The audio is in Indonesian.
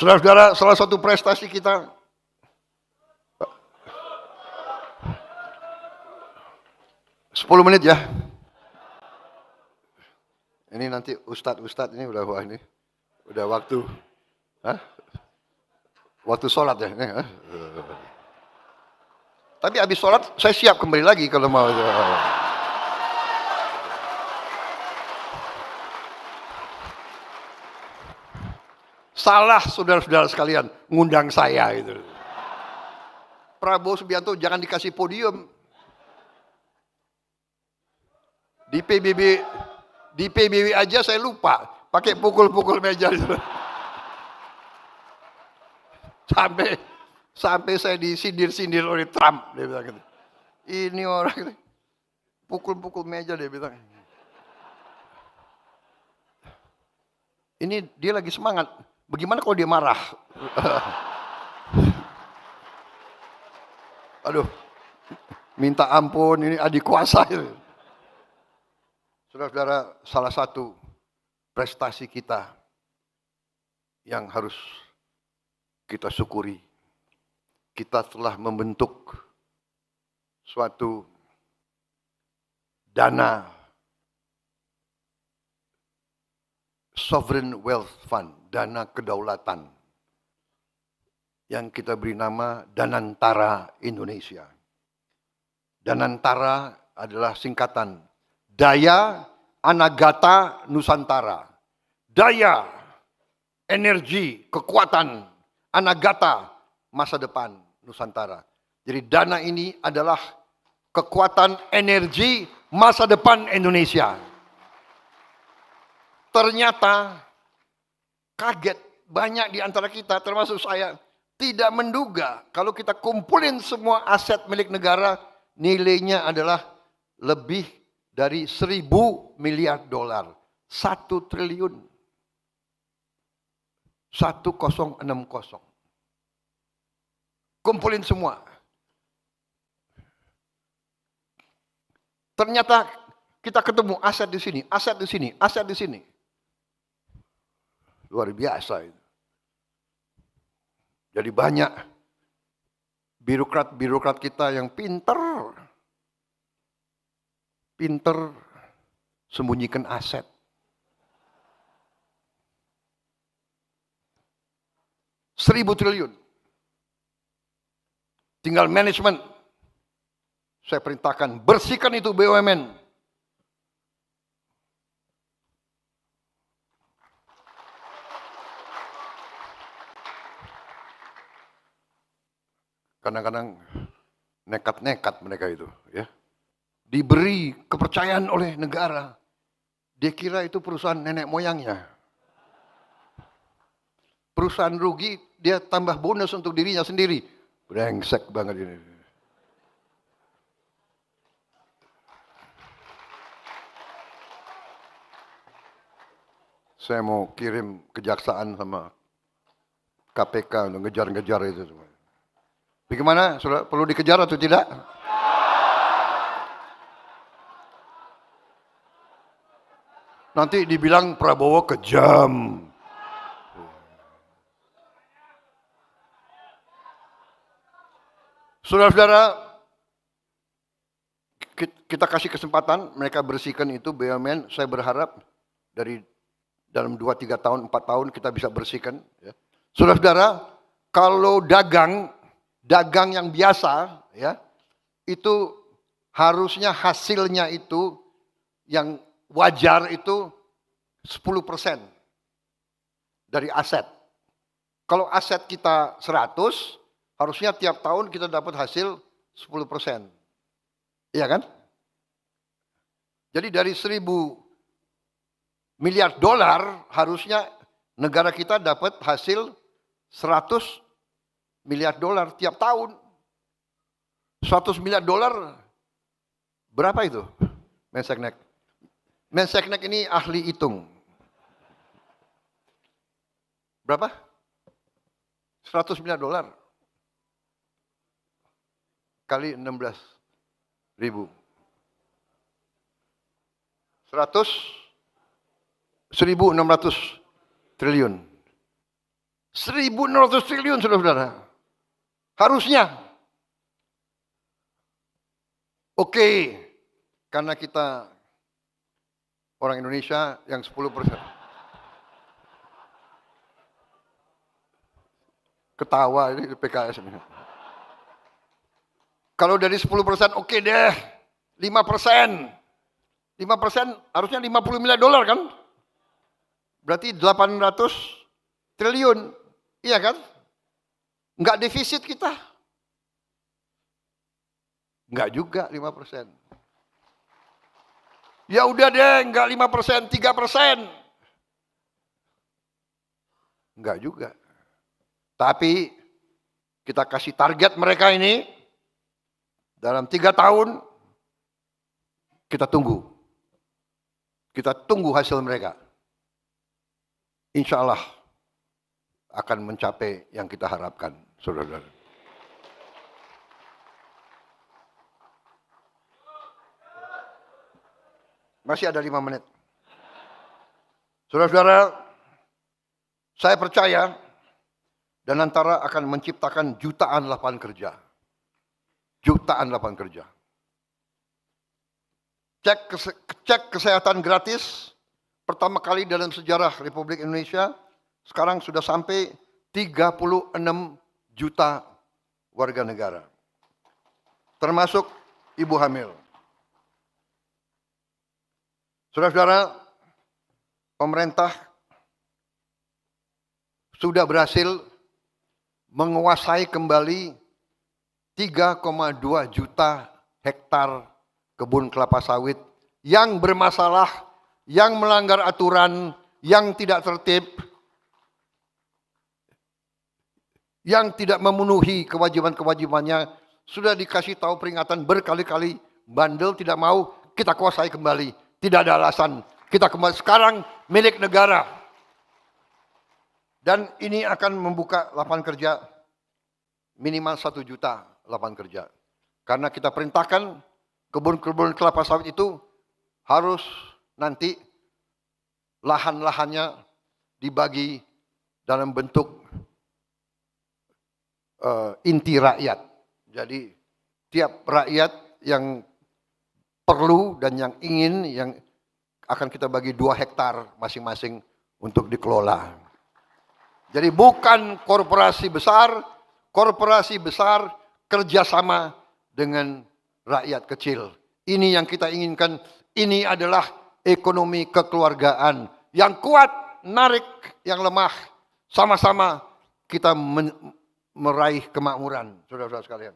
Saudara-saudara, salah satu prestasi kita, 10 menit ya. Ini nanti Ustadz ini udah wah ini udah waktu, waktu sholat ya. Ini, Tapi habis sholat saya siap kembali lagi kalau mau. Salah saudara-saudara sekalian ngundang saya itu. Prabowo Subianto jangan dikasih podium. Di PBB aja saya lupa pakai pukul-pukul meja itu. Sampai saya disindir-sindir oleh Trump, dia bilang gitu. Ini orang pukul-pukul meja, dia bilang. Ini dia lagi semangat. Bagaimana kalau dia marah? Aduh, minta ampun, ini adik kuasa. Saudara-saudara, salah satu prestasi kita yang harus kita syukuri, kita telah membentuk suatu dana Sovereign Wealth Fund, dana kedaulatan yang kita beri nama Danantara Indonesia. Danantara adalah singkatan Daya Anagata Nusantara. Daya, energi, kekuatan, Anagata, masa depan Nusantara. Jadi dana ini adalah kekuatan energi masa depan Indonesia. Ternyata kaget banyak di antara kita termasuk saya tidak menduga kalau kita kumpulin semua aset milik negara nilainya adalah lebih dari 1.000 miliar dolar. 1 triliun. 1060. Kumpulin semua. Ternyata kita ketemu aset di sini, aset di sini, aset di sini. Luar biasa itu. Jadi banyak birokrat kita yang pinter sembunyikan aset. Seribu triliun. Tinggal manajemen. Saya perintahkan bersihkan itu BUMN. Kadang-kadang nekat-nekat mereka itu, ya. Diberi kepercayaan oleh negara. Dia kira itu perusahaan nenek moyangnya. Perusahaan rugi, dia tambah bonus untuk dirinya sendiri. Brengsek banget ini. Saya mau kirim kejaksaan sama KPK untuk ngejar-ngejar itu semua. Bagaimana? Sudah perlu dikejar atau tidak? Nanti dibilang Prabowo kejam. Saudara-saudara, kita kasih kesempatan mereka bersihkan itu BUMN. Saya berharap dari dalam 2-3 tahun, 4 tahun kita bisa bersihkan. Ya. Saudara-saudara, kalau dagang yang biasa, ya, itu harusnya hasilnya itu yang wajar itu 10% dari aset. Kalau aset kita 100, harusnya tiap tahun kita dapat hasil 10%. Iya kan? Jadi dari 1.000 miliar dolar harusnya negara kita dapat hasil 100 miliar dolar tiap tahun. 100 miliar dolar berapa itu? Menseknek. Menseknek ini ahli hitung. Berapa? 100 miliar dolar. Kali 16.000. 1.600 triliun. 1.600 triliun, saudara-saudara. Harusnya. Oke, karena kita orang Indonesia yang 10%. Ketawa ini PKS ini. Kalau dari 10% oke deh, 5%. 5% harusnya 50 miliar dolar kan? Berarti 800 triliun. Iya kan? Enggak defisit kita. Enggak juga 5%. Ya udah deh, enggak 5%, 3%. Enggak juga. Tapi kita kasih target mereka ini dalam 3 tahun kita tunggu. Kita tunggu hasil mereka. Insya Allah akan mencapai yang kita harapkan, saudara-saudara. Masih ada 5 menit. Saudara-saudara, saya percaya Danantara akan menciptakan jutaan lapangan kerja. Jutaan lapangan kerja. Cek kesehatan gratis pertama kali dalam sejarah Republik Indonesia, sekarang sudah sampai 36 juta warga negara. Termasuk ibu hamil. Saudara-saudara, pemerintah sudah berhasil menguasai kembali 3,2 juta hektar kebun kelapa sawit yang bermasalah, yang melanggar aturan, yang tidak tertib, yang tidak memenuhi kewajiban-kewajibannya, sudah dikasih tahu peringatan berkali-kali, bandel tidak mau, kita kuasai kembali. Tidak ada alasan, kita kembali sekarang milik negara. Dan ini akan membuka lapangan kerja minimal 1 juta lapangan kerja. Karena kita perintahkan kebun-kebun kelapa sawit itu harus nanti lahan-lahannya dibagi dalam bentuk inti rakyat. Jadi tiap rakyat yang perlu dan yang ingin, yang akan kita bagi 2 hektar masing-masing untuk dikelola. Jadi bukan korporasi besar kerjasama dengan rakyat kecil. Ini yang kita inginkan, ini adalah ekonomi kekeluargaan yang kuat, narik yang lemah, sama-sama kita meraih kemakmuran, saudara-saudara sekalian.